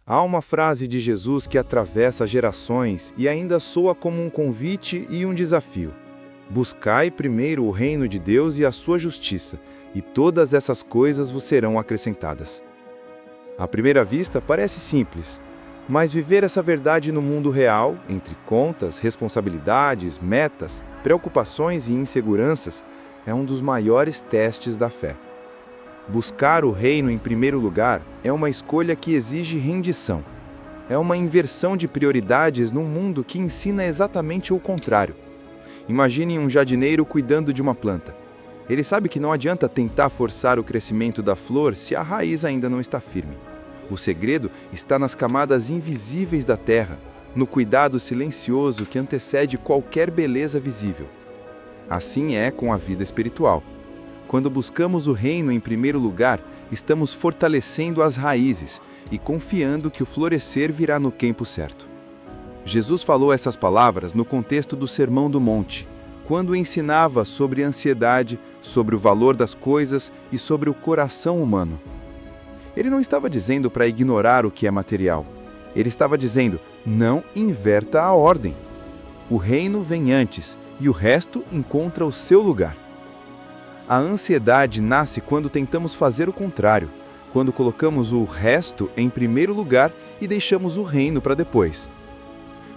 Há uma frase de Jesus que atravessa gerações e ainda soa como um convite e um desafio. Buscai primeiro o reino de Deus e a sua justiça, e todas essas coisas vos serão acrescentadas. À primeira vista parece simples, mas viver essa verdade no mundo real, entre contas, responsabilidades, metas, preocupações e inseguranças, é um dos maiores testes da fé. Buscar o reino em primeiro lugar é uma escolha que exige rendição. É uma inversão de prioridades num mundo que ensina exatamente o contrário. Imagine um jardineiro cuidando de uma planta. Ele sabe que não adianta tentar forçar o crescimento da flor se a raiz ainda não está firme. O segredo está nas camadas invisíveis da terra, no cuidado silencioso que antecede qualquer beleza visível. Assim é com a vida espiritual. Quando buscamos o reino em primeiro lugar, estamos fortalecendo as raízes e confiando que o florescer virá no tempo certo. Jesus falou essas palavras no contexto do Sermão do Monte, quando ensinava sobre ansiedade, sobre o valor das coisas e sobre o coração humano. Ele não estava dizendo para ignorar o que é material. Ele estava dizendo, não inverta a ordem. O reino vem antes e o resto encontra o seu lugar. A ansiedade nasce quando tentamos fazer o contrário, quando colocamos o resto em primeiro lugar e deixamos o reino para depois.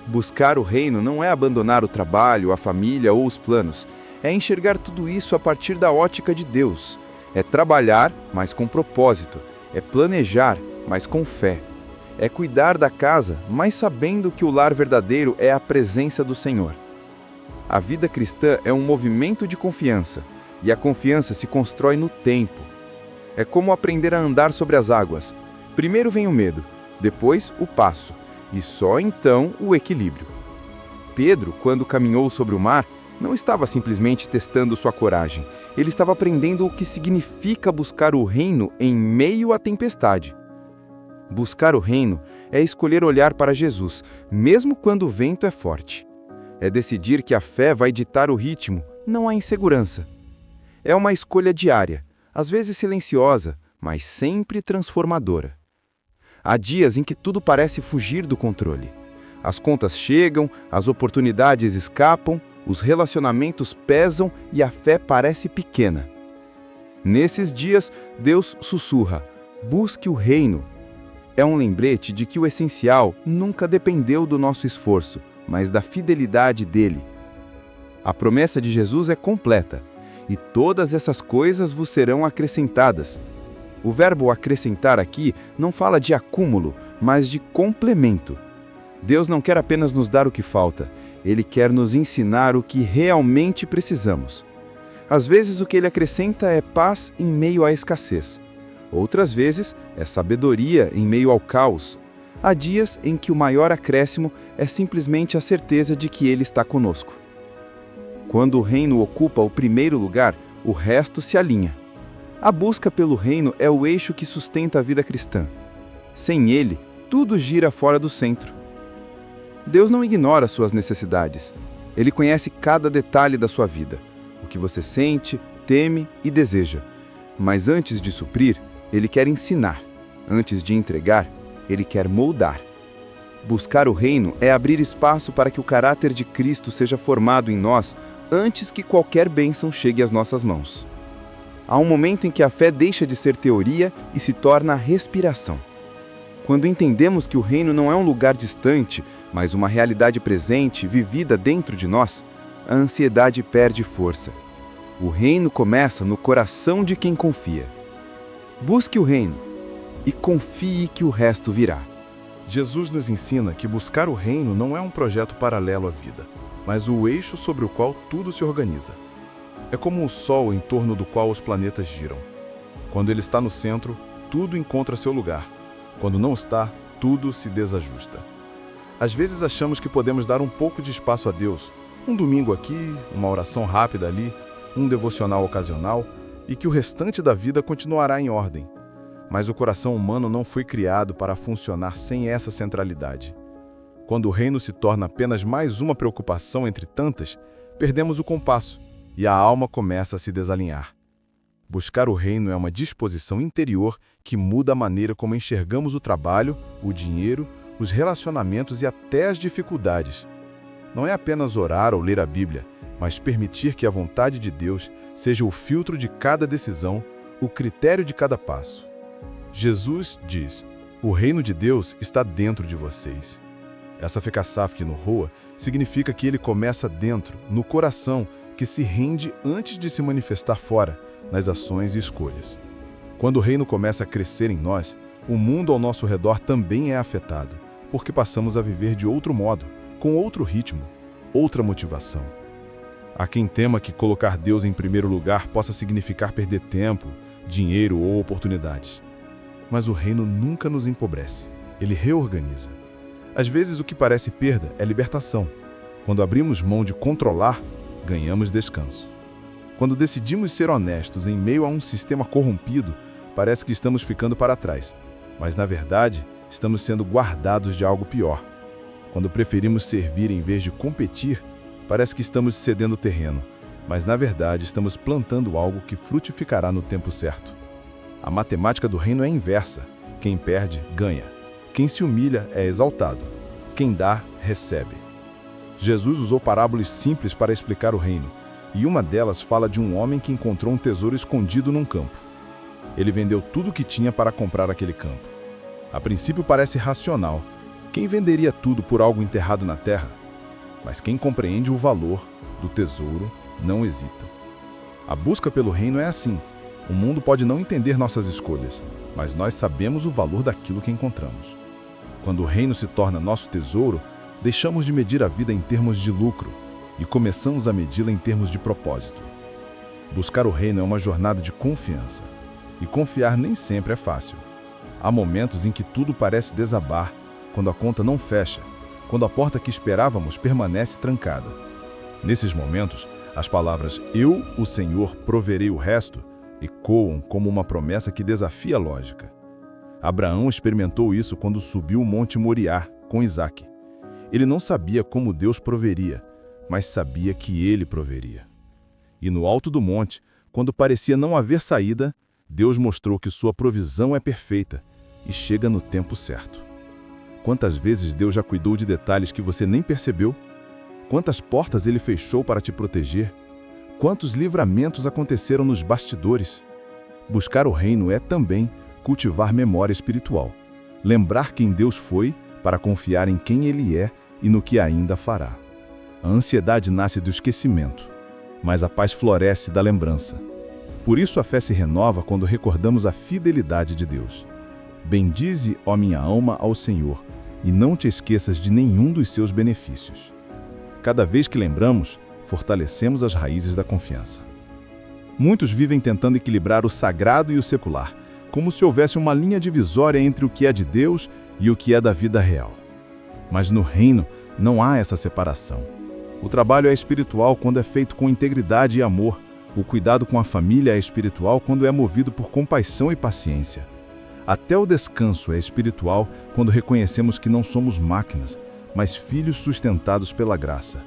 Buscar o reino não é abandonar o trabalho, a família ou os planos. É enxergar tudo isso a partir da ótica de Deus. É trabalhar, mas com propósito. É planejar, mas com fé. É cuidar da casa, mas sabendo que o lar verdadeiro é a presença do Senhor. A vida cristã é um movimento de confiança. E a confiança se constrói no tempo. É como aprender a andar sobre as águas. Primeiro vem o medo, depois o passo, e só então o equilíbrio. Pedro, quando caminhou sobre o mar, não estava simplesmente testando sua coragem. Ele estava aprendendo o que significa buscar o reino em meio à tempestade. Buscar o reino é escolher olhar para Jesus, mesmo quando o vento é forte. É decidir que a fé vai ditar o ritmo, não a insegurança. É uma escolha diária, às vezes silenciosa, mas sempre transformadora. Há dias em que tudo parece fugir do controle. As contas chegam, as oportunidades escapam, os relacionamentos pesam e a fé parece pequena. Nesses dias, Deus sussurra: busque o reino. É um lembrete de que o essencial nunca dependeu do nosso esforço, mas da fidelidade dele. A promessa de Jesus é completa. E todas essas coisas vos serão acrescentadas. O verbo acrescentar aqui não fala de acúmulo, mas de complemento. Deus não quer apenas nos dar o que falta, Ele quer nos ensinar o que realmente precisamos. Às vezes o que Ele acrescenta é paz em meio à escassez. Outras vezes é sabedoria em meio ao caos. Há dias em que o maior acréscimo é simplesmente a certeza de que Ele está conosco. Quando o reino ocupa o primeiro lugar, o resto se alinha. A busca pelo reino é o eixo que sustenta a vida cristã. Sem ele, tudo gira fora do centro. Deus não ignora suas necessidades. Ele conhece cada detalhe da sua vida, o que você sente, teme e deseja. Mas antes de suprir, Ele quer ensinar. Antes de entregar, Ele quer moldar. Buscar o reino é abrir espaço para que o caráter de Cristo seja formado em nós antes que qualquer bênção chegue às nossas mãos. Há um momento em que a fé deixa de ser teoria e se torna respiração. Quando entendemos que o reino não é um lugar distante, mas uma realidade presente, vivida dentro de nós, a ansiedade perde força. O reino começa no coração de quem confia. Busque o reino e confie que o resto virá. Jesus nos ensina que buscar o reino não é um projeto paralelo à vida, mas o eixo sobre o qual tudo se organiza. É como o Sol em torno do qual os planetas giram. Quando ele está no centro, tudo encontra seu lugar. Quando não está, tudo se desajusta. Às vezes achamos que podemos dar um pouco de espaço a Deus, um domingo aqui, uma oração rápida ali, um devocional ocasional, e que o restante da vida continuará em ordem. Mas o coração humano não foi criado para funcionar sem essa centralidade. Quando o reino se torna apenas mais uma preocupação entre tantas, perdemos o compasso e a alma começa a se desalinhar. Buscar o reino é uma disposição interior que muda a maneira como enxergamos o trabalho, o dinheiro, os relacionamentos e até as dificuldades. Não é apenas orar ou ler a Bíblia, mas permitir que a vontade de Deus seja o filtro de cada decisão, o critério de cada passo. Jesus diz: "O reino de Deus está dentro de vocês." Essa fekassaf no Roa significa que ele começa dentro, no coração, que se rende antes de se manifestar fora, nas ações e escolhas. Quando o reino começa a crescer em nós, o mundo ao nosso redor também é afetado, porque passamos a viver de outro modo, com outro ritmo, outra motivação. Há quem tema que colocar Deus em primeiro lugar possa significar perder tempo, dinheiro ou oportunidades. Mas o reino nunca nos empobrece, ele reorganiza. Às vezes o que parece perda é libertação. Quando abrimos mão de controlar, ganhamos descanso. Quando decidimos ser honestos em meio a um sistema corrompido, parece que estamos ficando para trás, mas na verdade estamos sendo guardados de algo pior. Quando preferimos servir em vez de competir, parece que estamos cedendo terreno, mas na verdade estamos plantando algo que frutificará no tempo certo. A matemática do reino é inversa. Quem perde, ganha. Quem se humilha é exaltado. Quem dá, recebe. Jesus usou parábolas simples para explicar o reino, e uma delas fala de um homem que encontrou um tesouro escondido num campo. Ele vendeu tudo o que tinha para comprar aquele campo. A princípio parece racional. Quem venderia tudo por algo enterrado na terra? Mas quem compreende o valor do tesouro não hesita. A busca pelo reino é assim. O mundo pode não entender nossas escolhas, mas nós sabemos o valor daquilo que encontramos. Quando o reino se torna nosso tesouro, deixamos de medir a vida em termos de lucro e começamos a medi-la em termos de propósito. Buscar o reino é uma jornada de confiança, e confiar nem sempre é fácil. Há momentos em que tudo parece desabar, quando a conta não fecha, quando a porta que esperávamos permanece trancada. Nesses momentos, as palavras "Eu, o Senhor, proverei o resto" ecoam como uma promessa que desafia a lógica. Abraão experimentou isso quando subiu o Monte Moriá com Isaque. Ele não sabia como Deus proveria, mas sabia que ele proveria. E no alto do monte, quando parecia não haver saída, Deus mostrou que sua provisão é perfeita e chega no tempo certo. Quantas vezes Deus já cuidou de detalhes que você nem percebeu? Quantas portas Ele fechou para te proteger? Quantos livramentos aconteceram nos bastidores? Buscar o reino é também cultivar memória espiritual. Lembrar quem Deus foi para confiar em quem Ele é e no que ainda fará. A ansiedade nasce do esquecimento, mas a paz floresce da lembrança. Por isso a fé se renova quando recordamos a fidelidade de Deus. Bendize, ó minha alma, ao Senhor, e não te esqueças de nenhum dos seus benefícios. Cada vez que lembramos, fortalecemos as raízes da confiança. Muitos vivem tentando equilibrar o sagrado e o secular, como se houvesse uma linha divisória entre o que é de Deus e o que é da vida real. Mas no reino não há essa separação. O trabalho é espiritual quando é feito com integridade e amor. O cuidado com a família é espiritual quando é movido por compaixão e paciência. Até o descanso é espiritual quando reconhecemos que não somos máquinas, mas filhos sustentados pela graça.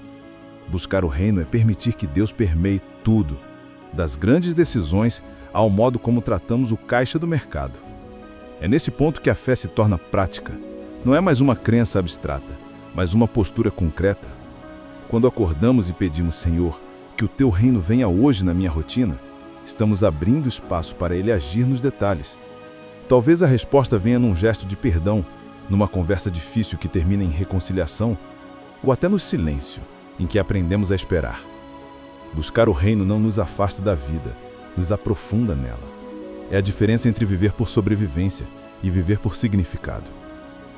Buscar o reino é permitir que Deus permeie tudo, das grandes decisões ao modo como tratamos o caixa do mercado. É nesse ponto que a fé se torna prática. Não é mais uma crença abstrata, mas uma postura concreta. Quando acordamos e pedimos, Senhor, que o Teu reino venha hoje na minha rotina, estamos abrindo espaço para Ele agir nos detalhes. Talvez a resposta venha num gesto de perdão, numa conversa difícil que termina em reconciliação, ou até no silêncio, em que aprendemos a esperar. Buscar o reino não nos afasta da vida, nos aprofunda nela. É a diferença entre viver por sobrevivência e viver por significado.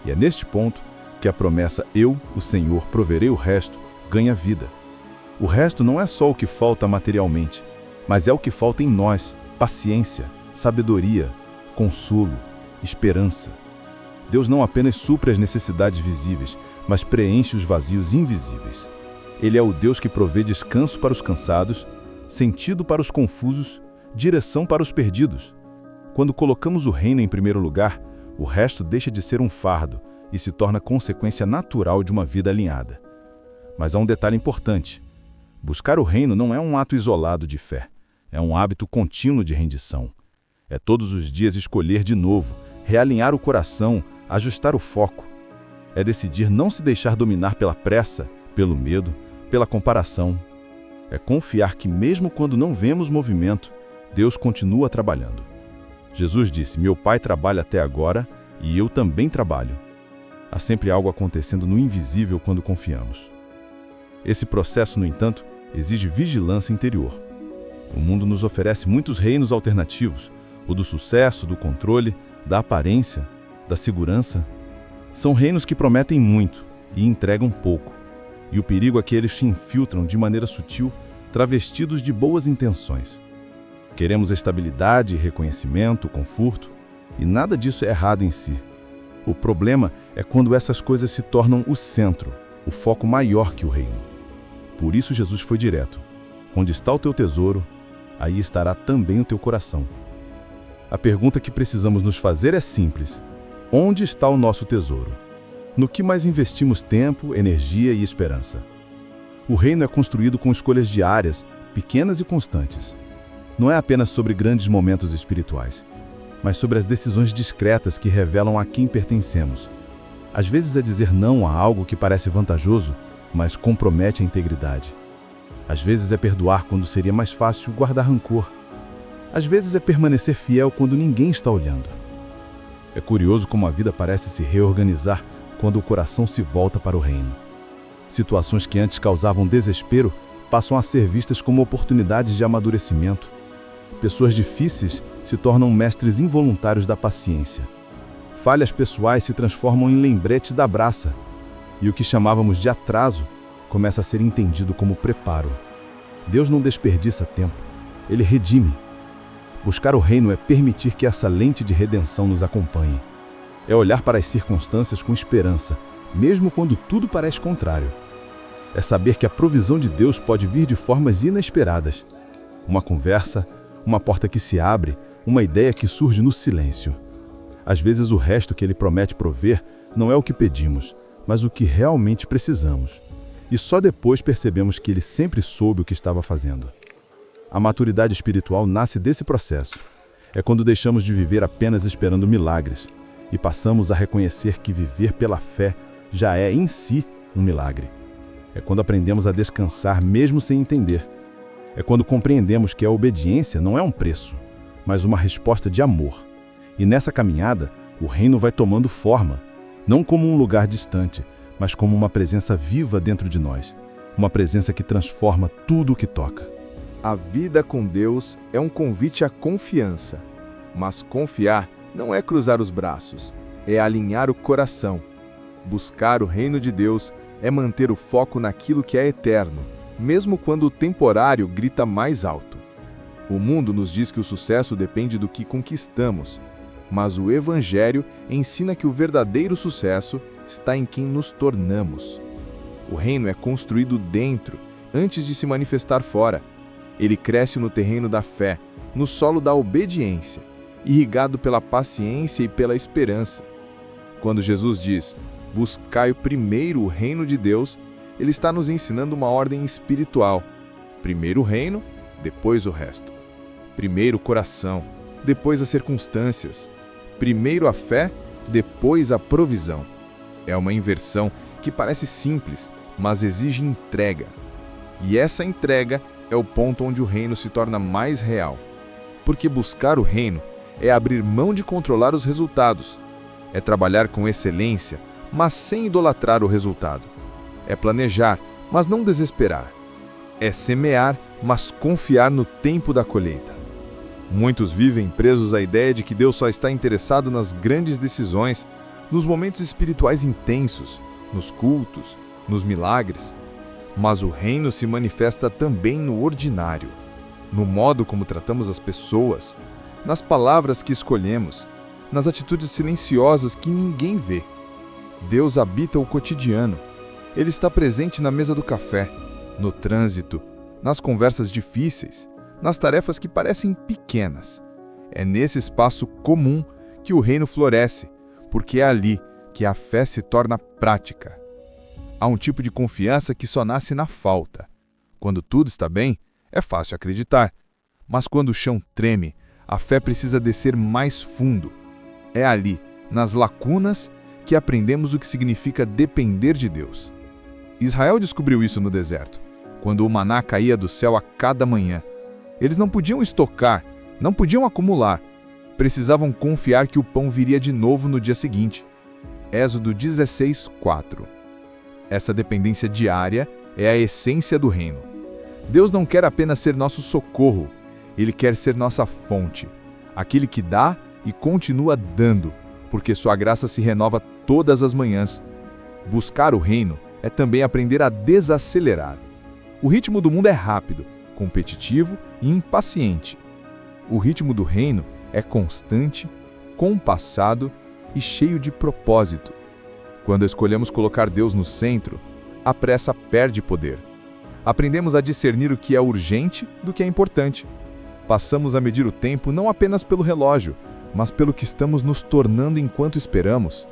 E é neste ponto que a promessa "Eu, o Senhor, proverei o resto" ganha vida. O resto não é só o que falta materialmente, mas é o que falta em nós: paciência, sabedoria, consolo, esperança. Deus não apenas supre as necessidades visíveis, mas preenche os vazios invisíveis. Ele é o Deus que provê descanso para os cansados, sentido para os confusos, direção para os perdidos. Quando colocamos o reino em primeiro lugar, o resto deixa de ser um fardo e se torna consequência natural de uma vida alinhada. Mas há um detalhe importante. Buscar o reino não é um ato isolado de fé. É um hábito contínuo de rendição. É todos os dias escolher de novo, realinhar o coração, ajustar o foco. É decidir não se deixar dominar pela pressa, pelo medo, pela comparação. É confiar que mesmo quando não vemos movimento, Deus continua trabalhando. Jesus disse: "Meu Pai trabalha até agora e eu também trabalho." Há sempre algo acontecendo no invisível quando confiamos. Esse processo, no entanto, exige vigilância interior. O mundo nos oferece muitos reinos alternativos, o do sucesso, do controle, da aparência, da segurança. São reinos que prometem muito e entregam pouco. E o perigo é que eles se infiltram de maneira sutil, travestidos de boas intenções. Queremos estabilidade, reconhecimento, conforto, e nada disso é errado em si. O problema é quando essas coisas se tornam o centro, o foco maior que o reino. Por isso Jesus foi direto: onde está o teu tesouro, aí estará também o teu coração. A pergunta que precisamos nos fazer é simples: onde está o nosso tesouro? No que mais investimos tempo, energia e esperança? O reino é construído com escolhas diárias, pequenas e constantes. Não é apenas sobre grandes momentos espirituais, mas sobre as decisões discretas que revelam a quem pertencemos. Às vezes é dizer não a algo que parece vantajoso, mas compromete a integridade. Às vezes é perdoar quando seria mais fácil guardar rancor. Às vezes é permanecer fiel quando ninguém está olhando. É curioso como a vida parece se reorganizar quando o coração se volta para o reino. Situações que antes causavam desespero passam a ser vistas como oportunidades de amadurecimento. Pessoas difíceis se tornam mestres involuntários da paciência. Falhas pessoais se transformam em lembretes da graça. E o que chamávamos de atraso começa a ser entendido como preparo. Deus não desperdiça tempo, Ele redime. Buscar o reino é permitir que essa lente de redenção nos acompanhe. É olhar para as circunstâncias com esperança, mesmo quando tudo parece contrário. É saber que a provisão de Deus pode vir de formas inesperadas. Uma conversa, uma porta que se abre, uma ideia que surge no silêncio. Às vezes o resto que Ele promete prover não é o que pedimos, mas o que realmente precisamos. E só depois percebemos que Ele sempre soube o que estava fazendo. A maturidade espiritual nasce desse processo. É quando deixamos de viver apenas esperando milagres e passamos a reconhecer que viver pela fé já é em si um milagre. É quando aprendemos a descansar mesmo sem entender. É quando compreendemos que a obediência não é um preço, mas uma resposta de amor. E nessa caminhada, o reino vai tomando forma, não como um lugar distante, mas como uma presença viva dentro de nós. Uma presença que transforma tudo o que toca. A vida com Deus é um convite à confiança. Mas confiar não é cruzar os braços, é alinhar o coração. Buscar o reino de Deus é manter o foco naquilo que é eterno, mesmo quando o temporário grita mais alto. O mundo nos diz que o sucesso depende do que conquistamos, mas o Evangelho ensina que o verdadeiro sucesso está em quem nos tornamos. O reino é construído dentro, antes de se manifestar fora. Ele cresce no terreno da fé, no solo da obediência, irrigado pela paciência e pela esperança. Quando Jesus diz: buscai primeiro o reino de Deus, Ele está nos ensinando uma ordem espiritual. Primeiro o reino, depois o resto. Primeiro o coração, depois as circunstâncias. Primeiro a fé, depois a provisão. É uma inversão que parece simples, mas exige entrega. E essa entrega é o ponto onde o reino se torna mais real. Porque buscar o reino é abrir mão de controlar os resultados. É trabalhar com excelência, mas sem idolatrar o resultado. É planejar, mas não desesperar. É semear, mas confiar no tempo da colheita. Muitos vivem presos à ideia de que Deus só está interessado nas grandes decisões, nos momentos espirituais intensos, nos cultos, nos milagres. Mas o reino se manifesta também no ordinário, no modo como tratamos as pessoas, nas palavras que escolhemos, nas atitudes silenciosas que ninguém vê. Deus habita o cotidiano. Ele está presente na mesa do café, no trânsito, nas conversas difíceis, nas tarefas que parecem pequenas. É nesse espaço comum que o reino floresce, porque é ali que a fé se torna prática. Há um tipo de confiança que só nasce na falta. Quando tudo está bem, é fácil acreditar. Mas quando o chão treme, a fé precisa descer mais fundo. É ali, nas lacunas, que aprendemos o que significa depender de Deus. Israel descobriu isso no deserto, quando o maná caía do céu a cada manhã. Eles não podiam estocar, não podiam acumular. Precisavam confiar que o pão viria de novo no dia seguinte. Êxodo 16:4. Essa dependência diária é a essência do reino. Deus não quer apenas ser nosso socorro, Ele quer ser nossa fonte, aquele que dá e continua dando, porque sua graça se renova todas as manhãs. Buscar o reino é também aprender a desacelerar. O ritmo do mundo é rápido, competitivo e impaciente. O ritmo do reino é constante, compassado e cheio de propósito. Quando escolhemos colocar Deus no centro, a pressa perde poder. Aprendemos a discernir o que é urgente do que é importante. Passamos a medir o tempo não apenas pelo relógio, mas pelo que estamos nos tornando enquanto esperamos.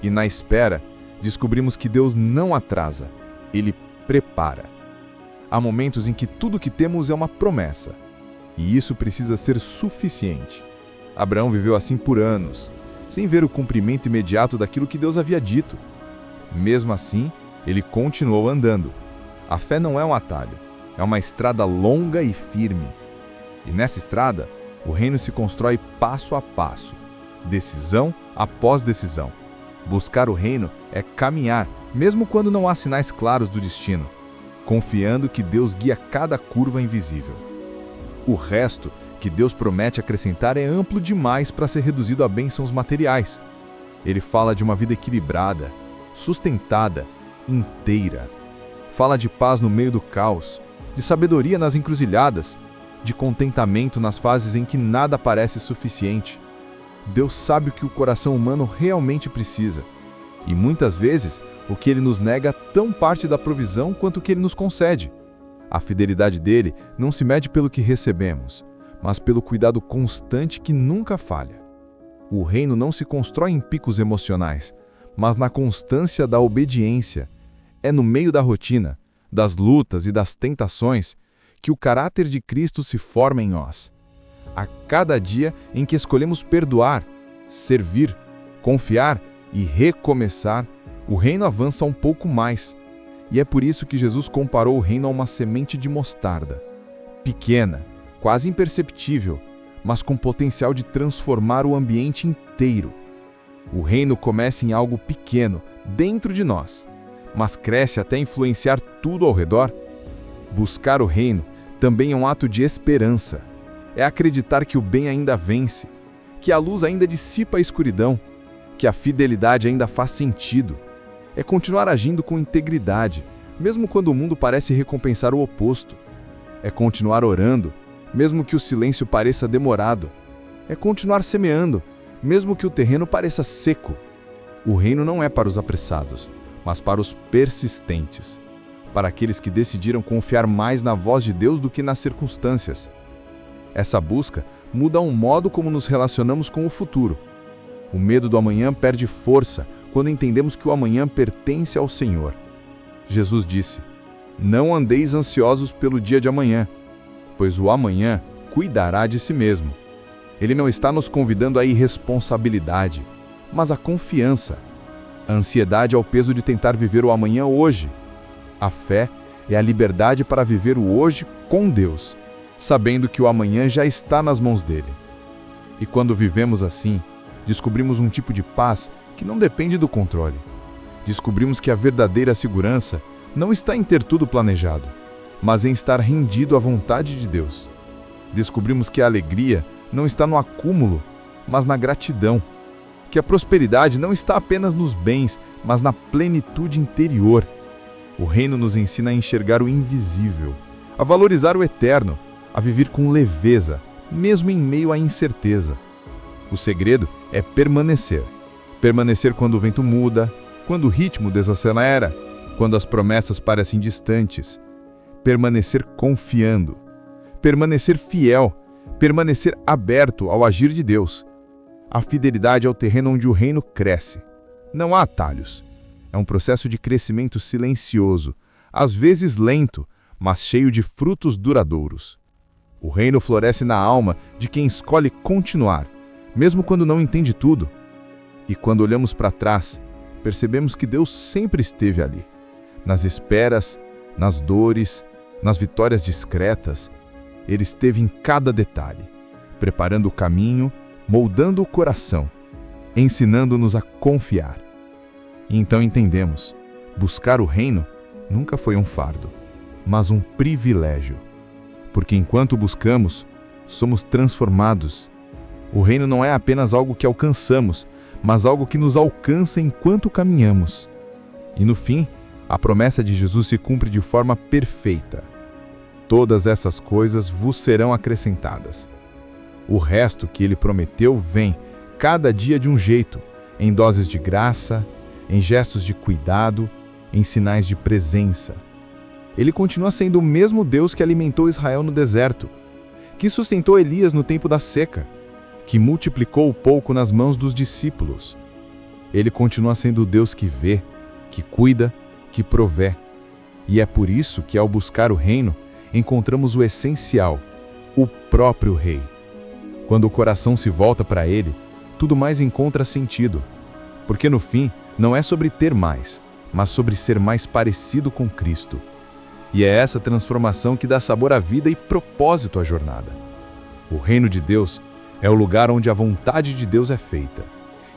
E na espera, descobrimos que Deus não atrasa, Ele prepara. Há momentos em que tudo o que temos é uma promessa, e isso precisa ser suficiente. Abraão viveu assim por anos, sem ver o cumprimento imediato daquilo que Deus havia dito. Mesmo assim, ele continuou andando. A fé não é um atalho, é uma estrada longa e firme. E nessa estrada, o reino se constrói passo a passo, decisão após decisão. Buscar o reino é caminhar, mesmo quando não há sinais claros do destino, confiando que Deus guia cada curva invisível. O resto que Deus promete acrescentar é amplo demais para ser reduzido a bênçãos materiais. Ele fala de uma vida equilibrada, sustentada, inteira. Fala de paz no meio do caos, de sabedoria nas encruzilhadas, de contentamento nas fases em que nada parece suficiente. Deus sabe o que o coração humano realmente precisa, e muitas vezes o que Ele nos nega tão parte da provisão quanto o que Ele nos concede. A fidelidade dele não se mede pelo que recebemos, mas pelo cuidado constante que nunca falha. O reino não se constrói em picos emocionais, mas na constância da obediência. É no meio da rotina, das lutas e das tentações que o caráter de Cristo se forma em nós. A cada dia em que escolhemos perdoar, servir, confiar e recomeçar, o reino avança um pouco mais. E é por isso que Jesus comparou o reino a uma semente de mostarda, pequena, quase imperceptível, mas com potencial de transformar o ambiente inteiro. O reino começa em algo pequeno, dentro de nós, mas cresce até influenciar tudo ao redor. Buscar o reino também é um ato de esperança. É acreditar que o bem ainda vence, que a luz ainda dissipa a escuridão, que a fidelidade ainda faz sentido. É continuar agindo com integridade, mesmo quando o mundo parece recompensar o oposto. É continuar orando, mesmo que o silêncio pareça demorado. É continuar semeando, mesmo que o terreno pareça seco. O reino não é para os apressados, mas para os persistentes, para aqueles que decidiram confiar mais na voz de Deus do que nas circunstâncias. Essa busca muda o modo como nos relacionamos com o futuro. O medo do amanhã perde força quando entendemos que o amanhã pertence ao Senhor. Jesus disse: "Não andeis ansiosos pelo dia de amanhã, pois o amanhã cuidará de si mesmo." Ele não está nos convidando à irresponsabilidade, mas à confiança. A ansiedade é o peso de tentar viver o amanhã hoje. A fé é a liberdade para viver o hoje com Deus, sabendo que o amanhã já está nas mãos dele. E quando vivemos assim, descobrimos um tipo de paz que não depende do controle. Descobrimos que a verdadeira segurança não está em ter tudo planejado, mas em estar rendido à vontade de Deus. Descobrimos que a alegria não está no acúmulo, mas na gratidão. Que a prosperidade não está apenas nos bens, mas na plenitude interior. O reino nos ensina a enxergar o invisível, a valorizar o eterno, a viver com leveza, mesmo em meio à incerteza. O segredo é permanecer. Permanecer quando o vento muda, quando o ritmo desacelera, quando as promessas parecem distantes. Permanecer confiando. Permanecer fiel. Permanecer aberto ao agir de Deus. A fidelidade é o terreno onde o reino cresce. Não há atalhos. É um processo de crescimento silencioso, às vezes lento, mas cheio de frutos duradouros. O reino floresce na alma de quem escolhe continuar, mesmo quando não entende tudo. E quando olhamos para trás, percebemos que Deus sempre esteve ali, nas esperas, nas dores, nas vitórias discretas. Ele esteve em cada detalhe, preparando o caminho, moldando o coração, ensinando-nos a confiar. E então entendemos, buscar o reino nunca foi um fardo, mas um privilégio. Porque enquanto buscamos, somos transformados. O reino não é apenas algo que alcançamos, mas algo que nos alcança enquanto caminhamos. E no fim, a promessa de Jesus se cumpre de forma perfeita. Todas essas coisas vos serão acrescentadas. O resto que ele prometeu vem, cada dia de um jeito, em doses de graça, em gestos de cuidado, em sinais de presença. Ele continua sendo o mesmo Deus que alimentou Israel no deserto, que sustentou Elias no tempo da seca, que multiplicou o pouco nas mãos dos discípulos. Ele continua sendo o Deus que vê, que cuida, que provê. E é por isso que, ao buscar o reino, encontramos o essencial, o próprio Rei. Quando o coração se volta para ele, tudo mais encontra sentido. Porque no fim, não é sobre ter mais, mas sobre ser mais parecido com Cristo. E é essa transformação que dá sabor à vida e propósito à jornada. O reino de Deus é o lugar onde a vontade de Deus é feita.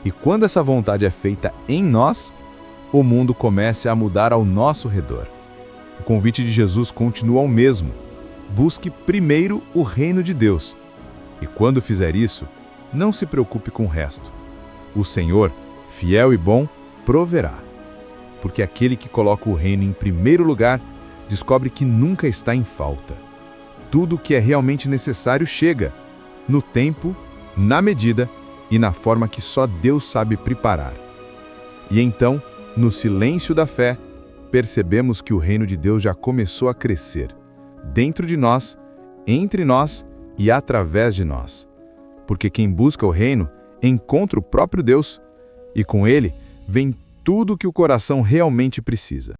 E quando essa vontade é feita em nós, o mundo começa a mudar ao nosso redor. O convite de Jesus continua o mesmo. Busque primeiro o reino de Deus. E quando fizer isso, não se preocupe com o resto. O Senhor, fiel e bom, proverá. Porque aquele que coloca o reino em primeiro lugar, descobre que nunca está em falta. Tudo o que é realmente necessário chega, no tempo, na medida e na forma que só Deus sabe preparar. E então, no silêncio da fé, percebemos que o reino de Deus já começou a crescer, dentro de nós, entre nós e através de nós. Porque quem busca o reino encontra o próprio Deus, e com ele vem tudo o que o coração realmente precisa.